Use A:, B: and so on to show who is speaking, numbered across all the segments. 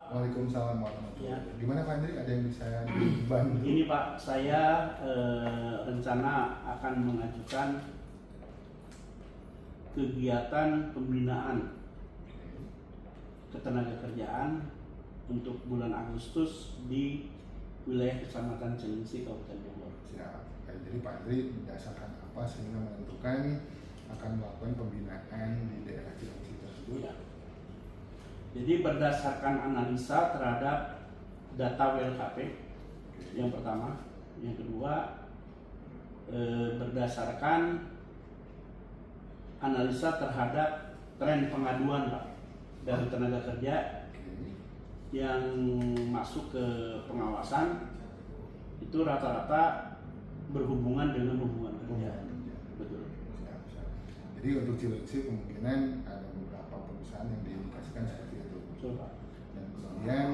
A: Waalaikumsalam warahmatullahi
B: Ya.
A: wabarakatuh. Gimana Pak Andri? Ada yang bisa dibantu?
B: Begini Pak, saya rencana akan mengajukan kegiatan pembinaan ketenagakerjaan untuk bulan Agustus di wilayah Kecamatan Cilengsi, Kabupaten Bogor.
A: Siap. Jadi Pak Andri berdasarkan apa sehingga menentukan akan melakukan pembinaan di daerah Cilengsi tersebut?
B: Ya. Jadi berdasarkan analisa terhadap data WLKP yang pertama, yang kedua berdasarkan analisa terhadap tren pengaduan Pak dari tenaga kerja yang masuk ke pengawasan itu rata-rata berhubungan dengan hubungan kerja. Betul.
A: Siap, siap. Jadi untuk Cilengsi kemungkinan ada beberapa perusahaan yang diindikasikan seperti itu.
B: Betul Pak.
A: Dan kemudian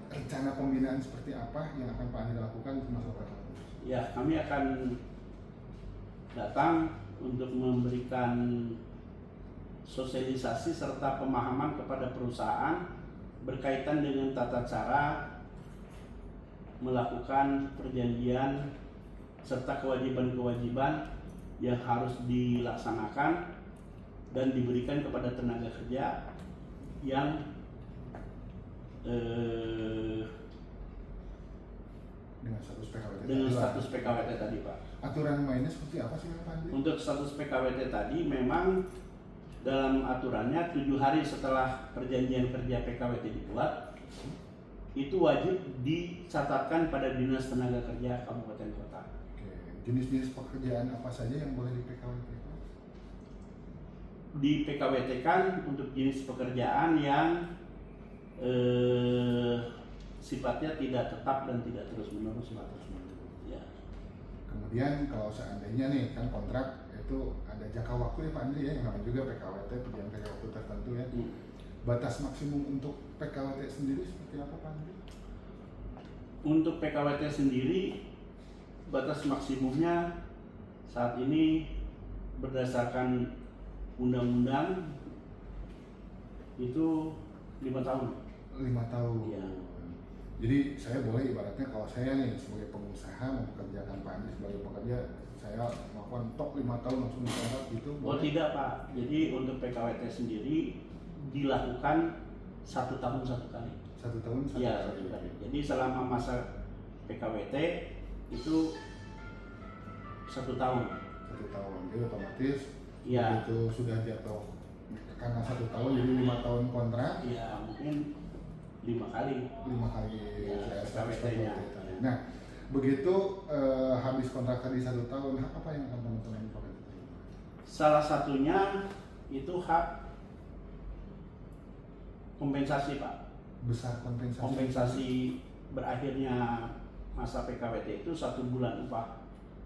A: rencana pembinaan seperti apa yang akan Pak Andri lakukan termasuk Pak?
B: Ya, kami akan datang untuk memberikan sosialisasi serta pemahaman kepada perusahaan berkaitan dengan tata cara melakukan perjanjian serta kewajiban-kewajiban yang harus dilaksanakan dan diberikan kepada tenaga kerja yang
A: Dengan status PKWT
B: dengan
A: tadi, Pak.
B: status PKWT tadi Pak.
A: Aturan mainnya seperti apa sih Pak Andri?
B: Untuk status PKWT tadi memang dalam aturannya 7 hari setelah perjanjian kerja PKWT dibuat itu wajib dicatatkan pada Dinas Tenaga Kerja Kabupaten Kota.
A: Oke. Jenis-jenis pekerjaan apa saja yang boleh di PKWT?
B: Di PKWT kan untuk jenis pekerjaan yang sifatnya tidak tetap dan tidak terus-menerus. Ya.
A: Kemudian kalau seandainya nih kan kontrak itu ada jangka waktu ya Pak Andri ya, yang namanya juga PKWT, perjanjian jangka waktu tertentu ya. Batas maksimum untuk PKWT sendiri seperti apa Pak Andri?
B: Untuk PKWT sendiri batas maksimumnya saat ini berdasarkan undang-undang itu 5 tahun.
A: 5 tahun.
B: Iya.
A: Jadi saya boleh ibaratnya kalau saya nih sebagai pengusaha mempekerjakan Pak Andri sebagai pekerja, saya melakukan top 5 tahun langsung dikontrak gitu.
B: Oh
A: boleh?
B: tidak Pak, jadi untuk PKWT sendiri dilakukan 1 tahun 1 kali.
A: 1 tahun satu
B: Iya,
A: kali.
B: 1 kali. Jadi selama masa PKWT itu 1 tahun.
A: 1 tahun, jadi otomatis
B: Iya.
A: itu sudah jatuh karena 1 tahun jadi 5 tahun kontrak.
B: Iya, mungkin 5 kali.
A: 5 kali
B: Ya,
A: status
B: PKWT-nya.
A: PKWT. Nah, begitu habis kontrak tadi 1 tahun, apa yang akan teman-teman pakai?
B: Salah satunya itu hak kompensasi Pak.
A: Besar kompensasi.
B: Kompensasi berakhirnya masa PKWT itu 1 bulan upah.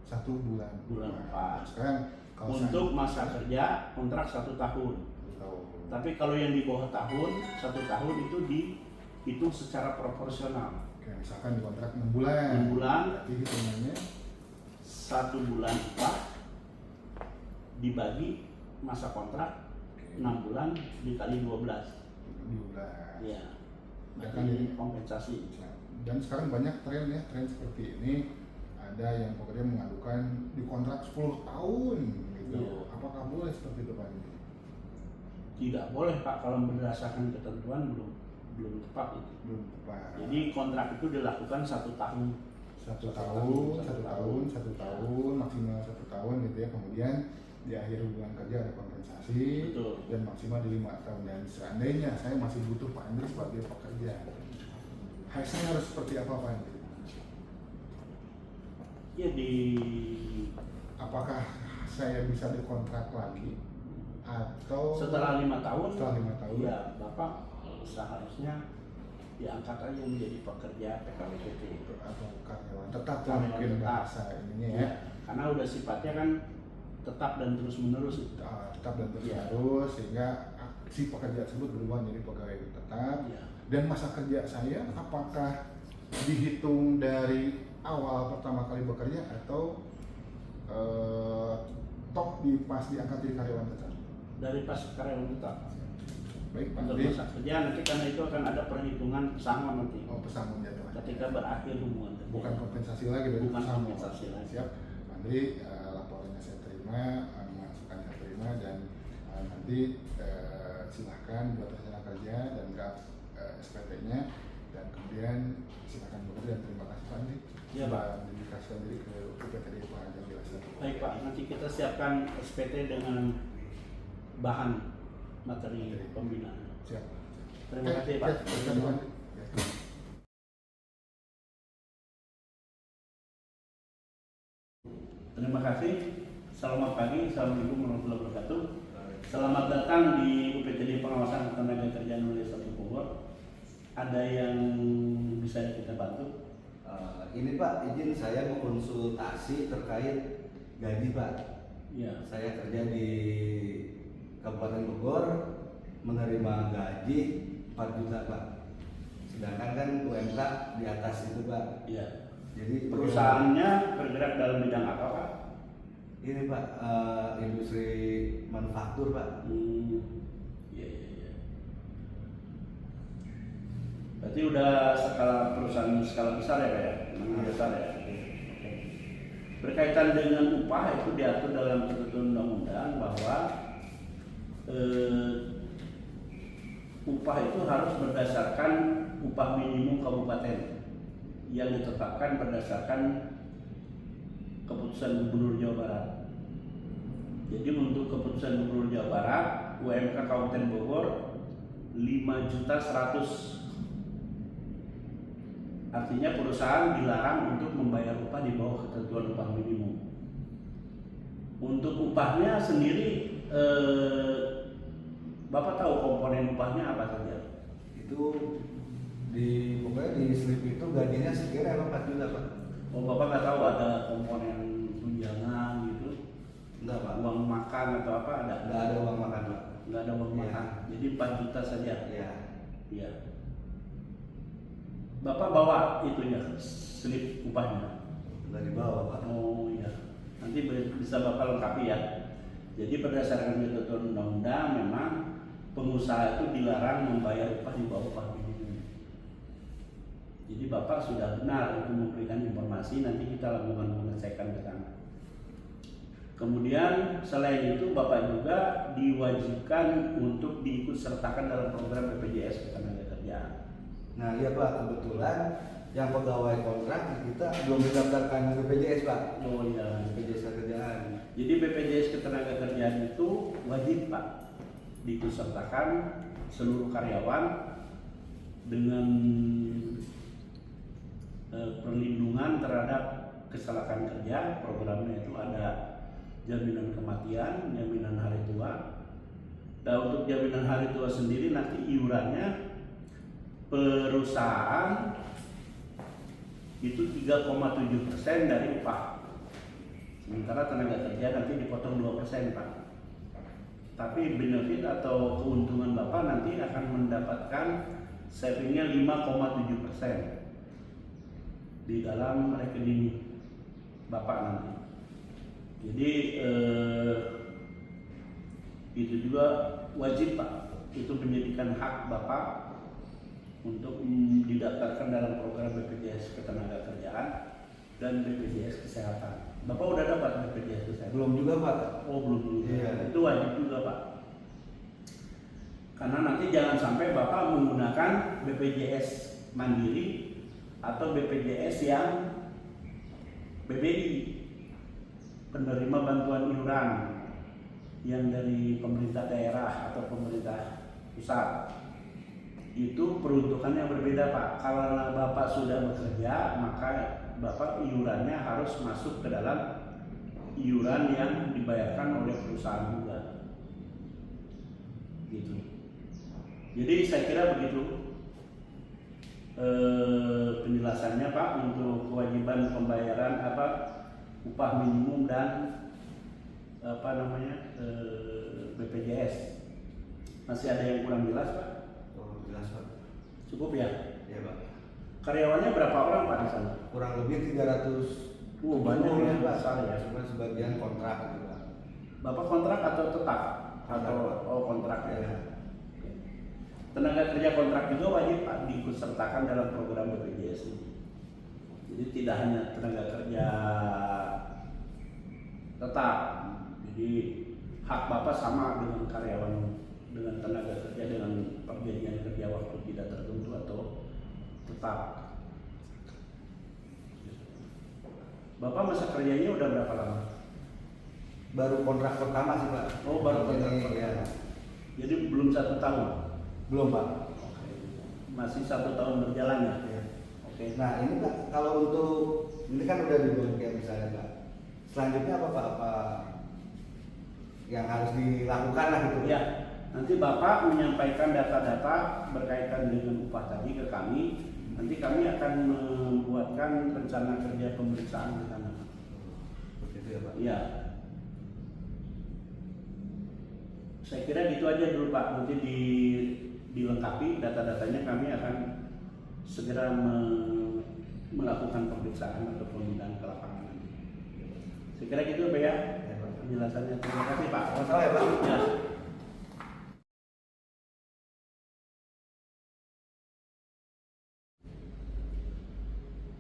A: 1 bulan.
B: Bulan
A: Nah,
B: upah.
A: sekarang kalau
B: Untuk masa kerja kontrak 1 tahun.
A: 1 tahun.
B: Tapi kalau yang di bawah tahun, 1 tahun itu dihitung secara proporsional.
A: Oke, misalkan di kontrak 6 bulan.
B: 6 bulan,
A: Berarti hitungannya
B: 1 bulan upah dibagi masa kontrak 6 bulan dikali 12.
A: 12.
B: Iya.
A: Ya kan,
B: Jadi kompensasi.
A: Dan sekarang banyak tren ya, tren seperti ini. Ada yang pekerja mengadukan di kontrak 10 tahun gitu.
B: Iya.
A: Apakah boleh seperti itu Pak?
B: Tidak boleh Pak, kalau berdasarkan ketentuan belum tepat itu.
A: Belum tepat.
B: Jadi kontrak itu dilakukan 1 tahun.
A: 1 tahun, 1 tahun, maksimal 1 tahun gitu ya. Kemudian di akhir hubungan kerja ada kompensasi.
B: Betul.
A: Dan maksimal di 5 tahun. Dan seandainya saya masih butuh Pak Andri sebagai pekerja, saya harus seperti apa Pak Andri?
B: Ya
A: Apakah saya bisa dikontrak lagi atau
B: setelah 5 tahun.
A: Setelah 5 tahun.
B: Ya Bapak seharusnya diangkat aja menjadi pekerja PKWT
A: atau karyawan tetap lah
B: Karyawan
A: mungkin
B: tetap.
A: bahasa ininya ya.
B: Karena udah sifatnya kan tetap dan terus menerus.
A: Tetap dan terus
B: Ya.
A: menerus sehingga si pekerja tersebut berubah menjadi pegawai tetap.
B: Ya.
A: Dan masa kerja saya apakah dihitung dari awal pertama kali bekerja atau toh pas diangkat jadi karyawan tetap?
B: Dari pas karyawan tetap.
A: Baik Pak
B: untuk
A: Andri.
B: masa kerja nanti, karena itu akan ada perhitungan pesangon nanti
A: Oh, pesangon jatuhnya.
B: ketika berakhir hubungan kerja.
A: Bukan kompensasi lagi, berarti
B: Bukan
A: pesangon.
B: kompensasi lagi.
A: Siap. Pak Andri, laporannya saya terima, masukan saya terima, dan nanti silahkan buat rencana kerja dan draft SPT-nya, dan kemudian silahkan bekerja. Dan terima kasih Pak Andri.
B: Iya, Pak.
A: Dedikasikan diri ke UPTD Pengajian Jelas.
B: Baik Pak, nanti kita siapkan SPT dengan bahan materi pembinaan.
A: Siap.
B: Terima kasih Pak.
A: Terima kasih Pak Andri.
B: Terima kasih. Selamat pagi. Assalamualaikum warahmatullahi wabarakatuh. Selamat datang di UPTD Pengawasan Tenaga Kerjaan Wilayah 1 Bogor. Ada yang bisa kita bantu?
C: Ini Pak, izin saya mau konsultasi terkait gaji Pak.
B: Ya.
C: Saya kerja di Kabupaten Bogor, menerima gaji 4 juta Pak. Sedangkan kan UMK di atas itu Pak.
B: Ya.
C: Jadi
B: Perusahaannya bergerak dalam bidang apa Pak?
C: ini Pak, industri manufaktur Pak.
B: Iya. Berarti udah skala perusahaan skala besar ya Pak ya? Menengah besar ya? Oke. Berkaitan dengan upah itu diatur dalam ketentuan undang-undang bahwa upah itu harus berdasarkan upah minimum kabupaten yang ditetapkan berdasarkan keputusan Gubernur Jawa Barat. Jadi untuk keputusan Gubernur Jawa Barat, UMK Kabupaten Bogor 5.100.000. Artinya perusahaan dilarang untuk membayar upah di bawah ketentuan upah minimum. Untuk upahnya sendiri, Bapak tahu komponen upahnya apa saja?
C: Itu pokoknya di slip itu gajinya sekira 4 juta Pak.
B: Oh, Bapak nggak tahu ada komponen tunjangan gitu?
C: Enggak Pak.
B: Uang makan atau apa ada?
C: Enggak ada uang makan Pak.
B: Nggak ada uang
C: Iya.
B: makan. Jadi 4 juta saja.
C: Iya.
B: Iya. Bapak bawa itunya, slip upahnya.
C: Enggak dibawa Pak.
B: Oh iya. Nanti bisa Bapak lengkapi ya. Jadi berdasarkan ketentuan undang-undang memang pengusaha itu dilarang membayar upah di bawah upah minimum. Jadi Bapak sudah benar untuk memberikan informasi, nanti kita lakukan pengecekan ke sana. Kemudian selain itu Bapak juga diwajibkan untuk diikut sertakan dalam program BPJS Ketenagakerjaan.
C: Nah iya Pak, kebetulan yang pegawai kontrak kita belum mendaftarkan BPJS Pak.
B: Oh iya.
C: BPJS Kerjaan.
B: Jadi BPJS Ketenagakerjaan itu wajib Pak diikutsertakan seluruh karyawan dengan perlindungan terhadap kecelakaan kerja. Programnya itu ada jaminan kematian, jaminan hari tua. Dan untuk jaminan hari tua sendiri nanti iurannya perusahaan itu 3,7% dari upah. Sementara tenaga kerja nanti dipotong 2% Pak. Tapi benefit atau keuntungan Bapak nanti akan mendapatkan savingnya 5,7% di dalam rekening Bapak nanti. Jadi itu juga wajib Pak. Itu menjadikan hak Bapak untuk didaftarkan dalam program BPJS Ketenagakerjaan dan BPJS Kesehatan. Bapak udah dapat BPJS Kesehatan?
C: Belum juga Pak.
B: Oh belum juga.
C: Iya.
B: Itu wajib juga Pak. Karena nanti jangan sampai Bapak menggunakan BPJS Mandiri atau BPJS yang BBI, penerima bantuan iuran yang dari pemerintah daerah atau pemerintah pusat. Itu peruntukannya berbeda Pak. Kalau Bapak sudah bekerja, maka Bapak iurannya harus masuk ke dalam iuran yang dibayarkan oleh perusahaan juga. Gitu. Jadi saya kira begitu penjelasannya Pak untuk kewajiban pembayaran upah minimum dan BPJS. Masih ada yang kurang jelas Pak?
C: Jelas Pak.
B: Cukup ya?
C: Iya Pak.
B: Karyawannya berapa orang Pak di sana?
C: Kurang lebih 300.
B: Banyak ya,
C: Pak.
B: besar ya.
C: Cuma sebagian kontrak gitu Pak.
B: Bapak kontrak atau tetap?
C: Kontrak,
B: Atau
C: Pak.
B: kontrak ya?
C: Iya.
B: tenaga kerja kontrak juga wajib Pak diikut sertakan dalam program BPJS ini. Jadi tidak hanya tenaga kerja tetap, jadi hak Bapak sama dengan karyawan, dengan tenaga kerja dengan perjanjian kerja waktu tidak tertentu atau tetap. Bapak masa kerjanya udah berapa lama?
C: Baru kontrak pertama sih Pak.
B: Oh, baru kontrak
C: ini,
B: pertama.
C: ya.
B: Jadi belum 1 tahun?
C: Belum Pak.
B: Oke. Masih 1 tahun berjalan ya?
C: Ya.
B: Oke.
C: Nah ini Pak, kalau untuk ini kan udah dibuat kayak misalnya Pak. Selanjutnya apa Pak? Apa yang harus dilakukan lah gitu?
B: Ya, nanti Bapak menyampaikan data-data berkaitan dengan upah tadi ke kami. Nanti kami akan membuatkan rencana kerja pemeriksaan ke sana.
C: Begitu ya Pak.
B: Iya. Saya kira gitu aja dulu Pak. Nanti dilengkapi data-datanya, kami akan segera melakukan pemeriksaan atau pembinaan ke lapangan. Saya kira gitu Pak ya.
C: Ya, Pak.
B: Penjelasannya. Terima kasih Pak.
C: Masalah ya Pak.
B: Ya.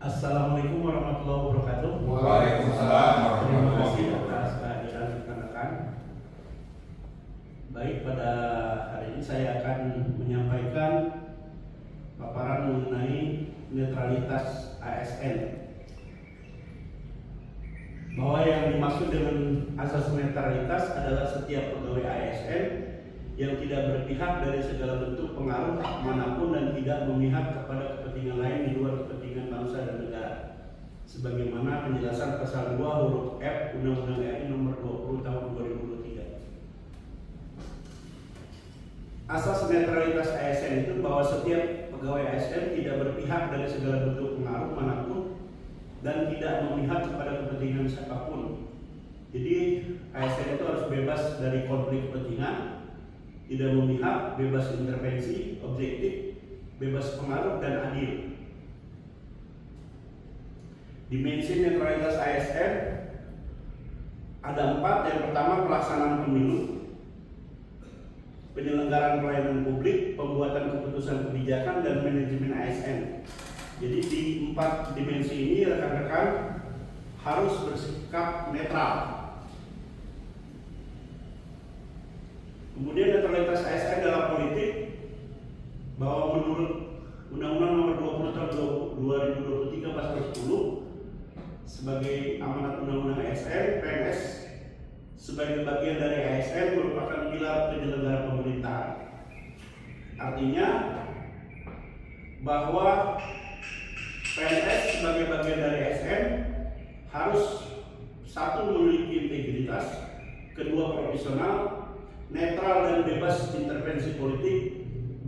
B: Assalamualaikum warahmatullahi wabarakatuh.
A: Waalaikumsalam
B: Terima
A: warahmatullahi
B: kasih
A: wabarakatuh.
B: atas kehadiran rekan-rekan. Baik, pada hari ini saya akan menyampaikan paparan mengenai netralitas ASN. Bahwa yang dimaksud dengan asas netralitas adalah setiap pegawai ASN yang tidak berpihak dari segala bentuk pengaruh manapun dan tidak memihak kepada kepentingan lain di luar kepentingan bangsa dan negara. Sebagaimana penjelasan pasal 2 huruf F Undang-Undang RI nomor 20 tahun 2023. Asas netralitas ASN itu bahwa setiap pegawai ASN tidak berpihak dari segala bentuk pengaruh manapun dan tidak memihak kepada kepentingan siapapun. Jadi ASN itu harus bebas dari konflik kepentingan, tidak memihak, bebas intervensi, objektif, bebas pengaruh, dan adil. Dimensi netralitas ASN ada 4. Yang pertama, pelaksanaan pemilu, penyelenggaraan pelayanan publik, pembuatan keputusan kebijakan, dan manajemen ASN. Jadi di 4 dimensi ini rekan-rekan harus bersikap netral. Kemudian netralitas ASN dalam politik, bahwa menurut Undang-Undang Nomor 20 Tahun 2023 Pasal 10 sebagai amanat Undang-Undang ASN, PNS sebagai bagian dari ASN merupakan pilar penyelenggara pemerintahan. Artinya bahwa PNS sebagai bagian dari ASN harus 1. memiliki integritas, 2. profesional, netral dan bebas intervensi politik,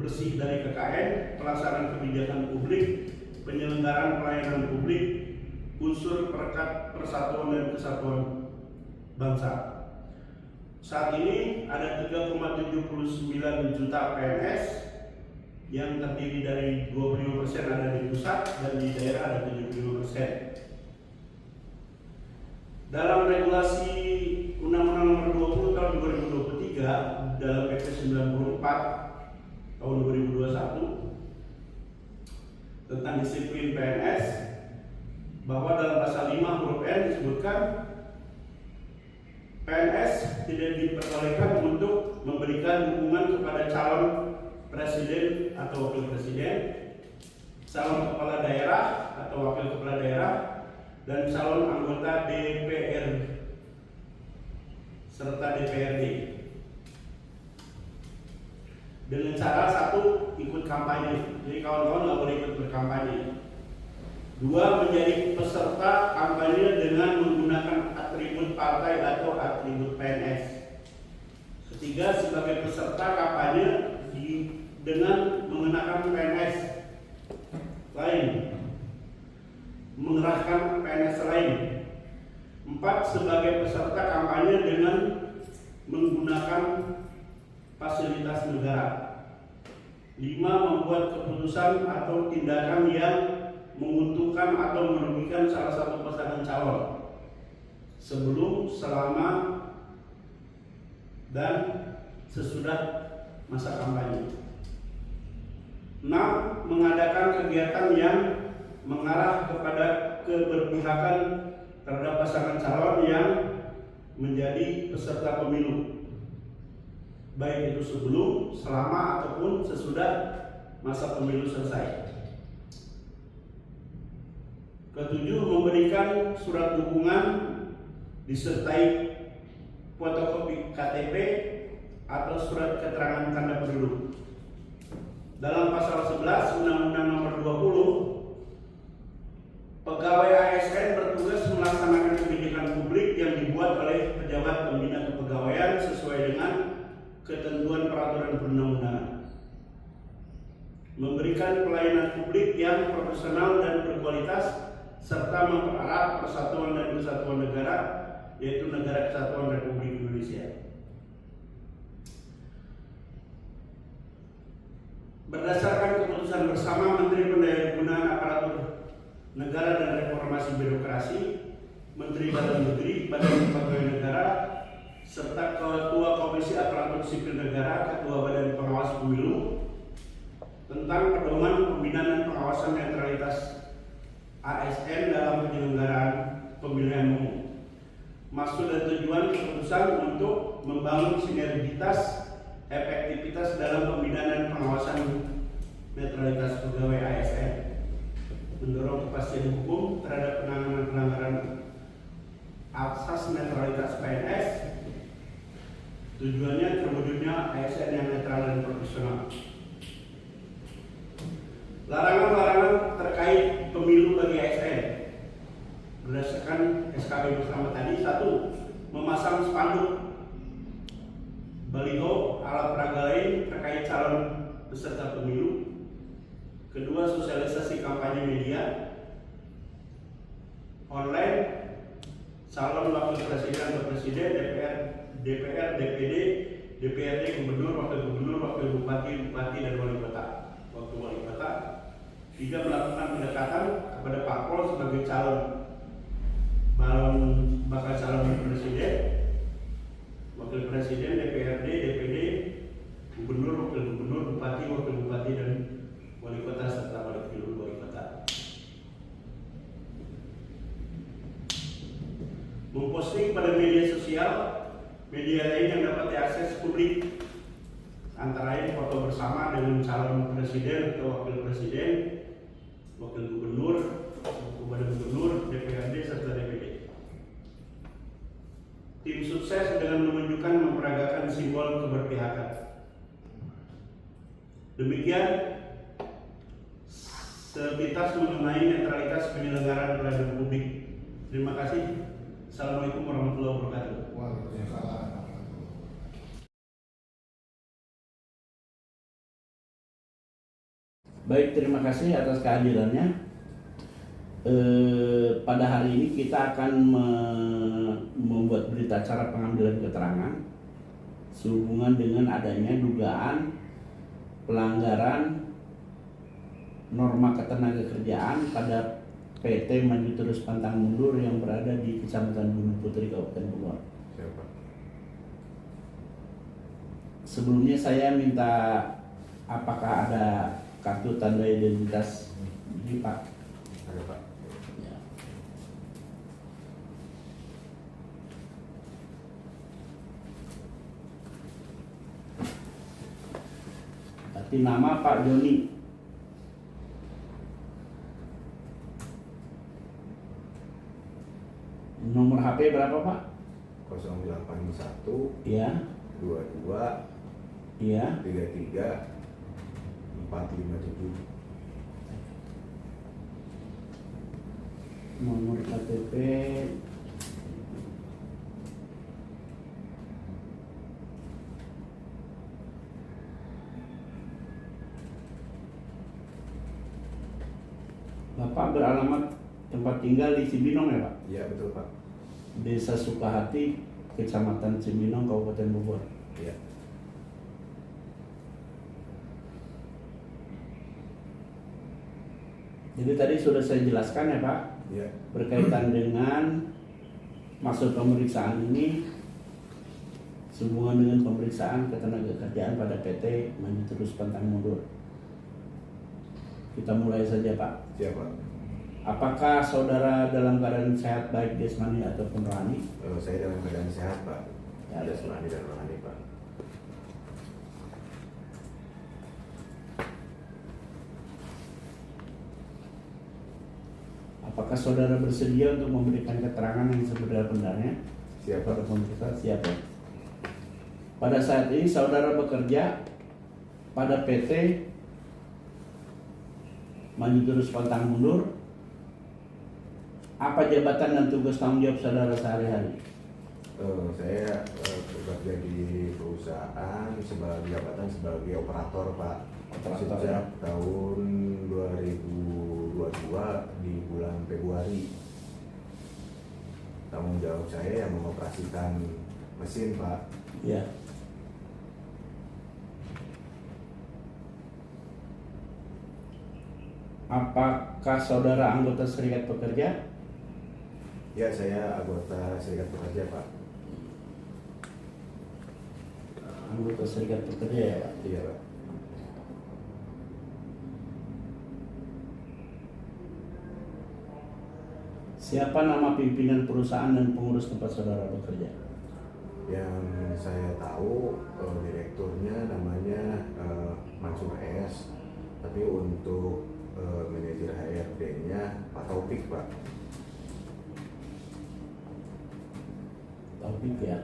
B: bersih dari KKN, pelaksanaan kebijakan publik, penyelenggaraan pelayanan publik, unsur perekat persatuan dan kesatuan bangsa. Saat ini ada 3,79 juta PNS yang terdiri dari 25% ada di pusat dan di daerah ada 75%. Dalam regulasi Undang-Undang Nomor 20 Tahun 2023 dalam PP 94 Tahun 2021 tentang disiplin PNS, bahwa dalam pasal 5 huruf N disebutkan PNS tidak diperbolehkan untuk memberikan dukungan kepada calon presiden atau wakil presiden, calon kepala daerah atau wakil kepala daerah, dan calon anggota DPR serta DPRD dengan cara 1. ikut kampanye. Jadi kawan-kawan nggak boleh ikut berkampanye. 2. menjadi peserta kampanye dengan menggunakan atribut partai atau atribut PNS. 3. sebagai peserta kampanye dengan mengenakan PNS lain, mengerahkan PNS lain. 4. sebagai peserta kampanye dengan menggunakan fasilitas negara. 5. membuat keputusan atau tindakan yang menguntungkan atau merugikan salah satu pasangan calon sebelum, selama, dan sesudah masa kampanye. 6. Mengadakan kegiatan yang mengarah kepada keberpihakan terhadap pasangan calon yang menjadi peserta pemilu, baik itu sebelum, selama, ataupun sesudah masa pemilu selesai. Ketujuh, memberikan surat dukungan disertai fotokopi KTP atau surat keterangan tanda penduduk. Dalam pasal 11 Undang-Undang Nomor 20, pegawai ASN bertugas melaksanakan kebijakan publik yang dibuat oleh pejabat pembina kepegawaian sesuai dengan ketentuan peraturan perundang-undangan. Memberikan pelayanan publik yang profesional dan berkualitas serta mempererat persatuan dan kesatuan negara, yaitu Negara Kesatuan Republik Indonesia. Berdasarkan keputusan bersama Menteri Pendayagunaan Aparatur Negara dan Reformasi Birokrasi, Menteri Dalam Negeri, Badan Kepegawaian Negara, serta Ketua Komisi Aparatur Sipil Negara, Ketua Badan Pengawas Pemilu, tentang pedoman pembinaan dan pengawasan netralitas ASN dalam penyelenggaraan pemilihan umum. Maksud dan tujuan keputusan untuk membangun sinergitas, efektivitas dalam pembinaan dan pengawasan netralitas pegawai ASN, mendorong kepastian hukum terhadap penanganan pelanggaran asas netralitas PNS. Tujuannya terwujudnya ASN yang netral dan profesional. Larangan-larangan terkait pemilu bagi ASN berdasarkan SKB bersama tadi. 1. Memasang spanduk, baliho, alat peraga lain terkait calon peserta pemilu. Kedua, sosialisasi kampanye media online, calon wakil presiden atau presiden, DPR, DPD, DPRD, gubernur, wakil bupati, dan wali kota. 3. Melakukan pendekatan kepada parpol sebagai bakal calon presiden, wakil presiden, DPRD, DPD, gubernur, wakil gubernur, bupati, wakil bupati, dan wali kota serta wakil wali kota. Memposting pada media sosial, media lain yang dapat diakses publik, antara lain foto bersama dengan calon presiden atau wakil presiden, wakil gubernur, badan gubernur, DPRD, serta DPD. Tim sukses dengan menunjukkan memperagakan simbol keberpihakan. Demikian sepintas mengenai netralitas penyelenggaraan pelayanan publik. Terima kasih. Assalamualaikum warahmatullahi wabarakatuh.
A: Waalaikumsalam.
B: Baik, terima kasih atas kehadirannya. Pada hari ini kita akan membuat berita acara pengambilan keterangan sehubungan dengan adanya dugaan pelanggaran norma ketenagakerjaan pada PT Maju Terus Pantang Mundur yang berada di Kecamatan Gunung Putri, Kabupaten Bogor. Sebelumnya saya minta apakah ada kartu tanda identitas ini, Pak?
A: Ada, Pak.
B: Ya. Berarti nama Pak Joni. Nomor HP berapa, Pak?
D: 081
B: Ya,
D: 22
B: iya.
D: 33 457.
B: Nomor KTP Bapak beralamat tempat tinggal di Cibinong ya, Pak?
D: Iya, betul, Pak.
B: Desa Sukahati, Kecamatan Cibinong, Kabupaten Bogor.
D: Iya.
B: Jadi tadi sudah saya jelaskan ya, Pak,
D: Iya.
B: berkaitan dengan maksud pemeriksaan ini sehubungan dengan pemeriksaan ketenagakerjaan pada PT Maju Terus Pantang Mundur. Kita mulai saja Pak.
D: Siapa?
B: Apakah saudara dalam keadaan sehat baik jasmani ataupun rohani?
D: Saya dalam keadaan sehat, Pak.
B: Ya.
D: Jasmani dan rohani, Pak.
B: Apakah saudara bersedia untuk memberikan keterangan yang sebenar-benarnya
D: Siapa?
B: pada pemeriksaan? Siapa? Pada saat ini saudara bekerja pada PT Maju Terus Pantang Mundur. Apa jabatan dan tugas tanggung jawab saudara sehari-hari?
D: Saya bekerja di perusahaan sebagai jabatan sebagai operator, Pak.
B: Operator,
D: Sejak
B: ya.
D: tahun 2022 di bulan Februari. Tanggung jawab saya yang mengoperasikan mesin, Pak.
B: Ya. Apakah saudara anggota serikat pekerja?
D: Ya, saya anggota serikat pekerja, Pak.
B: Anggota serikat pekerja ya Pak.
D: Iya, Pak.
B: Siapa nama pimpinan perusahaan dan pengurus tempat saudara bekerja?
D: Yang saya tahu direkturnya namanya Mansur S. Tapi untuk manajer HRD-nya Pak Taufik, Pak.
B: Taufik ya.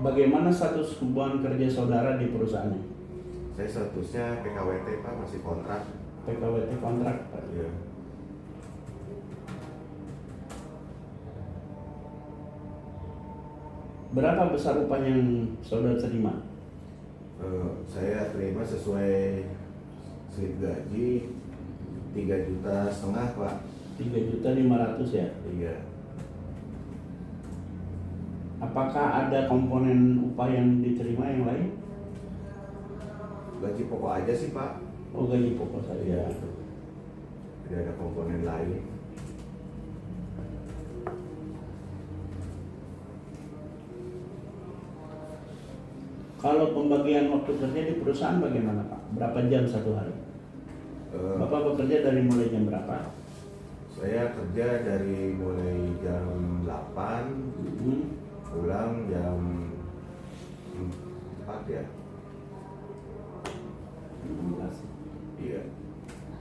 B: Bagaimana status hubungan kerja saudara di perusahaan ini?
D: Saya statusnya PKWT, Pak, masih kontrak.
B: PKWT kontrak Pak.
D: Iya.
B: Berapa besar upah yang saudara terima?
D: Saya terima sesuai slip gaji 3,5 juta, Pak.
B: 3.500.000 ya.
D: Iya.
B: Apakah ada komponen upah yang diterima yang lain?
D: Gaji pokok aja sih, Pak.
B: Oh, gaji pokok saja.
D: Tidak ada komponen lain.
B: Kalau pembagian waktu kerja di perusahaan bagaimana Pak? Berapa jam satu hari?
D: Eh,
B: Bapak bekerja dari mulai jam berapa?
D: Saya kerja dari mulai jam 8, pulang jam 4 ya.
B: 16.
D: Iya.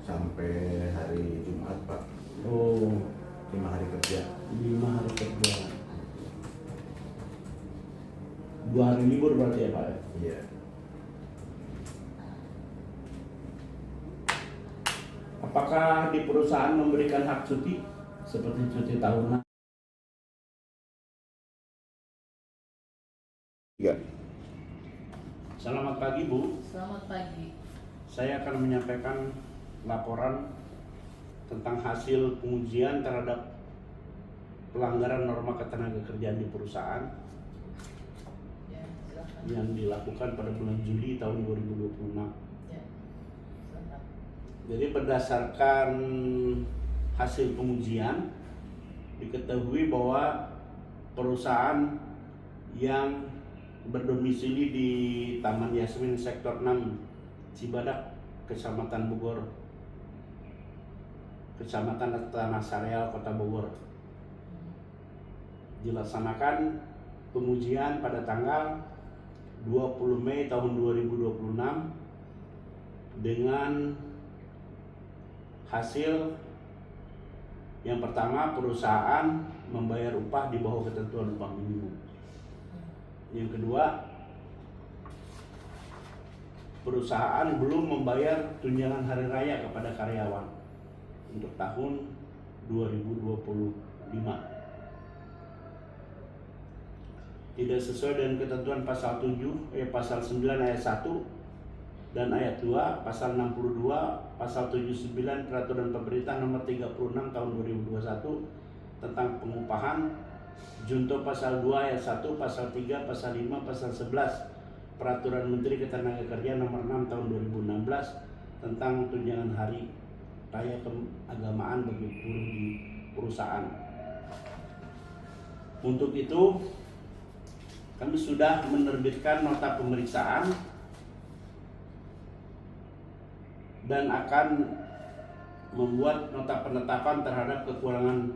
D: Sampai hari Jumat, Pak.
B: Oh,
D: 5 hari kerja.
B: 5 hari kerja. 2 hari libur berarti ya Pak?
D: Iya.
B: Apakah di perusahaan memberikan hak cuti seperti cuti tahunan?
D: Iya.
B: Selamat pagi Bu.
E: Selamat pagi.
B: Saya akan menyampaikan laporan tentang hasil pengujian terhadap pelanggaran norma ketenagakerjaan di perusahaan
E: Ya, silakan.
B: yang dilakukan pada bulan Juli tahun 2026.
E: Ya, silakan.
B: Jadi berdasarkan hasil pengujian diketahui bahwa perusahaan yang berdomisili di Taman Yasmin Sektor 6 Cibadak, Kecamatan Bogor, Kecamatan Tanah Sareal, Kota Bogor, dilaksanakan pengujian pada tanggal 20 Mei tahun 2026 dengan hasil yang pertama, perusahaan membayar upah di bawah ketentuan upah minimum. Yang kedua, perusahaan belum membayar tunjangan hari raya kepada karyawan untuk tahun 2025. Tidak sesuai dengan ketentuan pasal 9 ayat 1 dan ayat 2, pasal 62, pasal 79 Peraturan Pemerintah Nomor 36 Tahun 2021 tentang pengupahan, junto pasal 2 ayat 1, pasal 3, pasal 5, pasal 11 Peraturan Menteri Ketenagakerjaan Nomor 6 Tahun 2016 tentang tunjangan hari raya keagamaan bagi buruh di perusahaan. Untuk itu, kami sudah menerbitkan nota pemeriksaan dan akan membuat nota penetapan terhadap kekurangan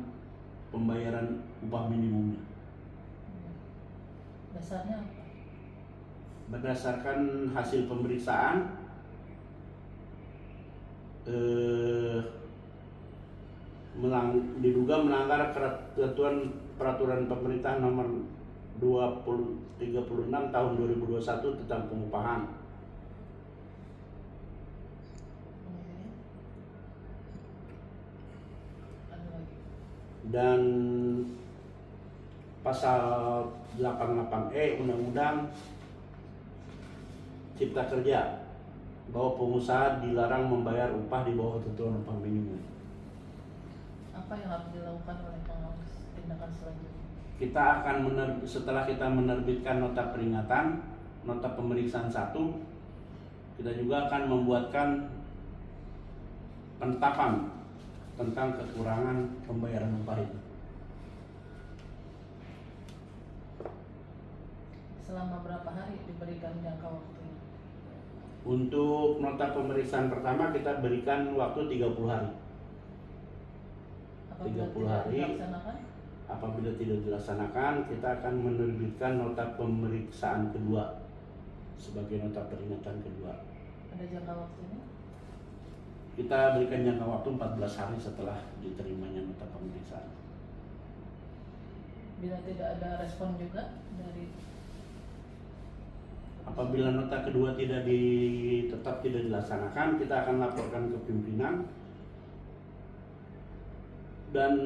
B: pembayaran upah minimumnya.
E: Dasarnya apa?
B: Berdasarkan hasil pemeriksaan, diduga melanggar ketentuan peraturan pemerintah nomor 36 tahun 2021 tentang pengupahan.
E: Ada lagi.
B: Dan pasal 88E Undang-Undang Cipta Kerja bahwa pengusaha dilarang membayar upah di bawah ketentuan upah minimum.
E: Apa yang harus dilakukan oleh pengawas tindakan selanjutnya?
B: Kita akan setelah kita menerbitkan nota peringatan, nota pemeriksaan 1, kita juga akan membuatkan penetapan tentang kekurangan pembayaran upah itu.
E: Selama berapa hari diberikan jangka waktunya?
B: Untuk nota pemeriksaan pertama kita berikan waktu 30 hari.
E: Apabila
B: 30
E: tidak
B: hari.
E: dilaksanakan?
B: Apabila tidak dilaksanakan, kita akan menerbitkan nota pemeriksaan kedua sebagai nota peringatan kedua.
E: Ada jangka waktunya?
B: Kita berikan jangka waktu 14 hari setelah diterimanya nota pemeriksaan.
E: Bila tidak ada respon juga dari
B: Apabila nota kedua tetap tidak dilaksanakan, kita akan laporkan ke pimpinan dan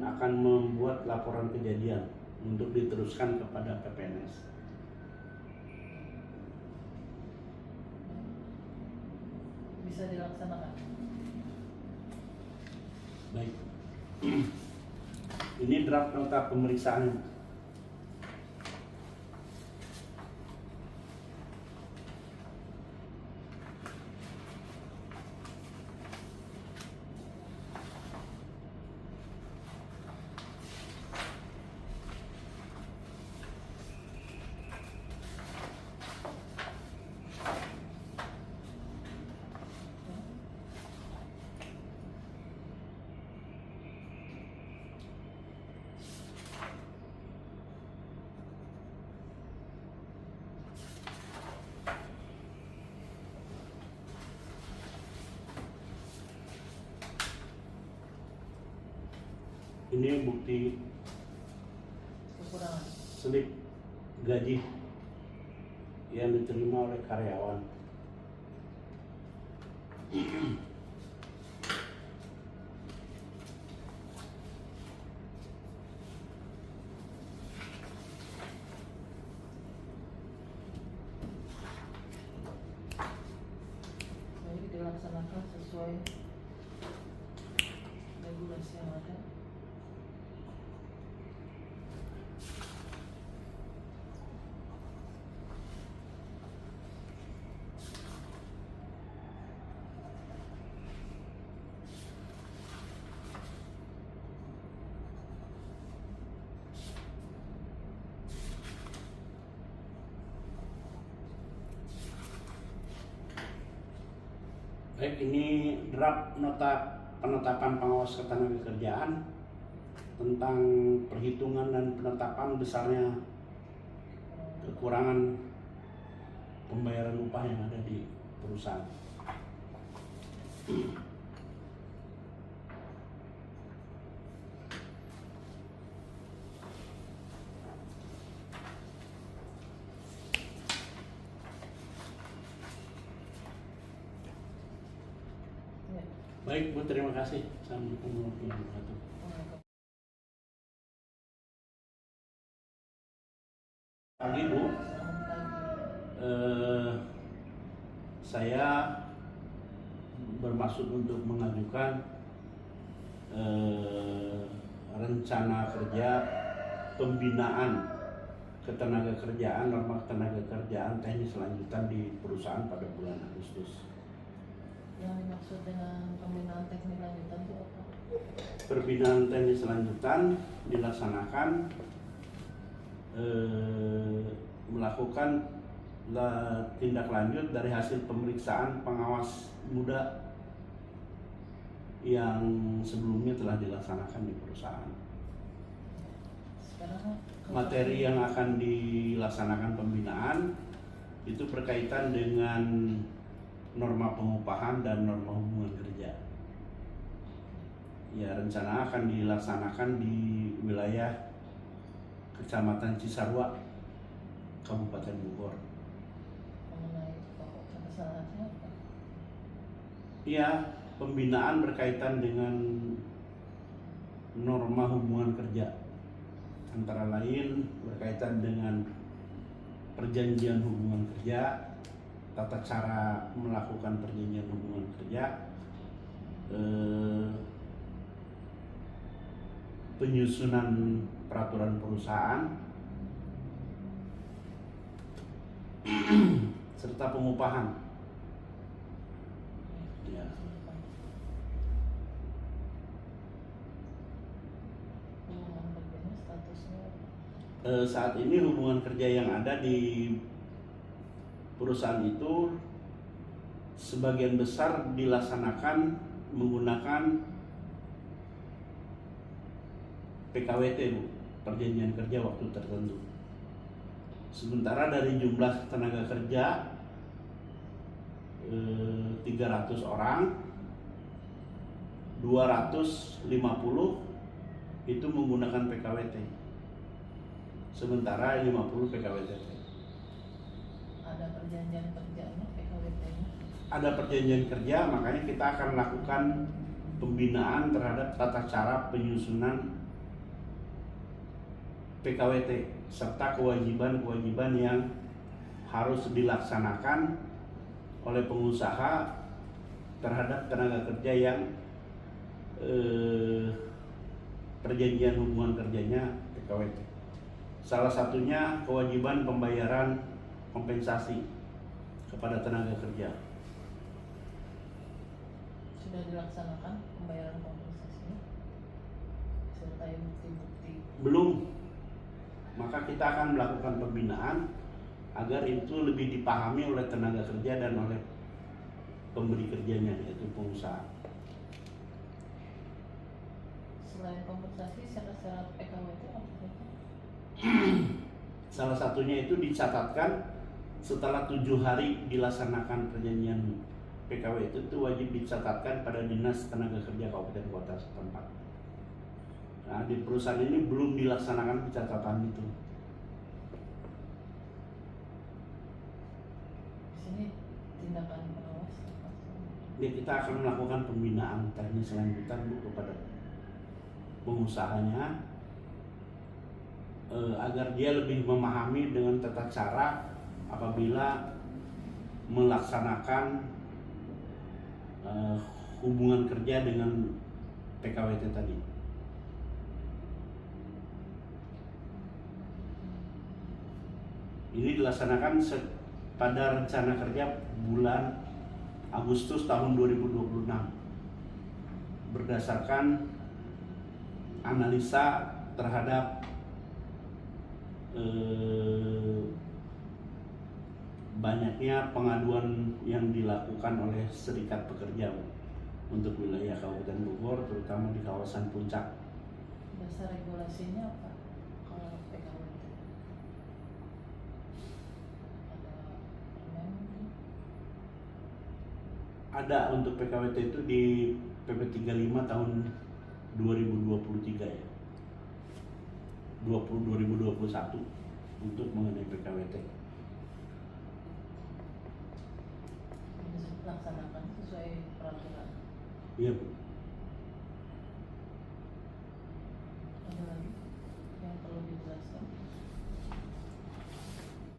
B: akan membuat laporan kejadian untuk diteruskan kepada PPNS.
E: bisa dilaksanakan?
B: Baik. Ini draft nota pemeriksaan. Ini bukti
E: Kekurangan.
B: slip gaji yang diterima oleh karyawan.
E: Baik, dilaksanakan sesuai regulasi yang ada.
B: Baik, ini draft nota penetapan pengawas ketenagakerjaan tentang perhitungan dan penetapan besarnya kekurangan pembayaran upah yang ada di perusahaan.
E: Ya.
B: Baik Bu, terima kasih. Assalamualaikum warahmatullahi wabarakatuh. Pagi Bu,
E: Selamat pagi.
B: saya bermaksud untuk mengajukan rencana kerja pembinaan ketenagakerjaan, norma ketenagakerjaan teknis lanjutan di perusahaan pada bulan Agustus.
E: Yang dimaksud dengan pembinaan teknik lanjutan itu apa?
B: Perbinaan teknis lanjutan dilaksanakan melakukan tindak lanjut dari hasil pemeriksaan pengawas muda yang sebelumnya telah dilaksanakan di perusahaan.
E: Sekarang
B: Materi yang akan dilaksanakan pembinaan itu berkaitan dengan norma pengupahan dan norma hubungan kerja. Ya, rencana akan dilaksanakan di wilayah Kecamatan Cisarua, Kabupaten Bogor.
E: mengenai pokok kesalahannya apa?
B: Ya, pembinaan berkaitan dengan norma hubungan kerja, antara lain berkaitan dengan perjanjian hubungan kerja, tata cara melakukan perjanjian hubungan kerja, penyusunan peraturan perusahaan, serta pengupahan. Ya.
E: Hubungan kerjanya statusnya apa?
B: Saat ini hubungan kerja yang ada di perusahaan itu sebagian besar dilaksanakan menggunakan PKWT, Bu, perjanjian kerja waktu tertentu. Sementara dari jumlah tenaga kerja 300 orang, 250 itu menggunakan PKWT, sementara 50 PKWT.
E: Ada perjanjian kerjanya, PKWT-nya.
B: Ada perjanjian kerja, makanya kita akan melakukan pembinaan terhadap tata cara penyusunan PKWT serta kewajiban-kewajiban yang harus dilaksanakan oleh pengusaha terhadap tenaga kerja yang perjanjian hubungan kerjanya PKWT. Salah satunya kewajiban pembayaran kompensasi kepada tenaga kerja.
E: Sudah dilaksanakan pembayaran kompensasinya serta bukti-bukti.
B: Belum, maka kita akan melakukan pembinaan agar itu lebih dipahami oleh tenaga kerja dan oleh pemberi kerjanya, yaitu pengusaha.
E: Selain kompensasi, syarat-syarat PKWT apa saja?
B: Salah satunya itu dicatatkan setelah 7 hari dilaksanakan perjanjian PKWT itu wajib dicatatkan pada Dinas Tenaga Kerja Kabupaten Kota setempat. Nah, di perusahaan ini belum dilaksanakan pencatatan itu.
E: Di sini tindakan pengawas apa?
B: Ya, kita akan melakukan pembinaan teknis lanjutan, Bu, kepada pengusahanya agar dia lebih memahami dengan tata cara apabila melaksanakan hubungan kerja dengan PKWT tadi. Ini dilaksanakan pada rencana kerja bulan Agustus tahun 2026 berdasarkan analisa terhadap banyaknya pengaduan yang dilakukan oleh serikat pekerja untuk wilayah Kabupaten Bogor, terutama di kawasan Puncak.
E: Dasar regulasinya apa kalau PKWT? Ada permen mungkin?
B: Ada untuk PKWT itu di PP 35 tahun 2023 ya. 2021 untuk mengenai PKWT.
E: Dilaksanakan sesuai peraturan.
B: Iya, Bu.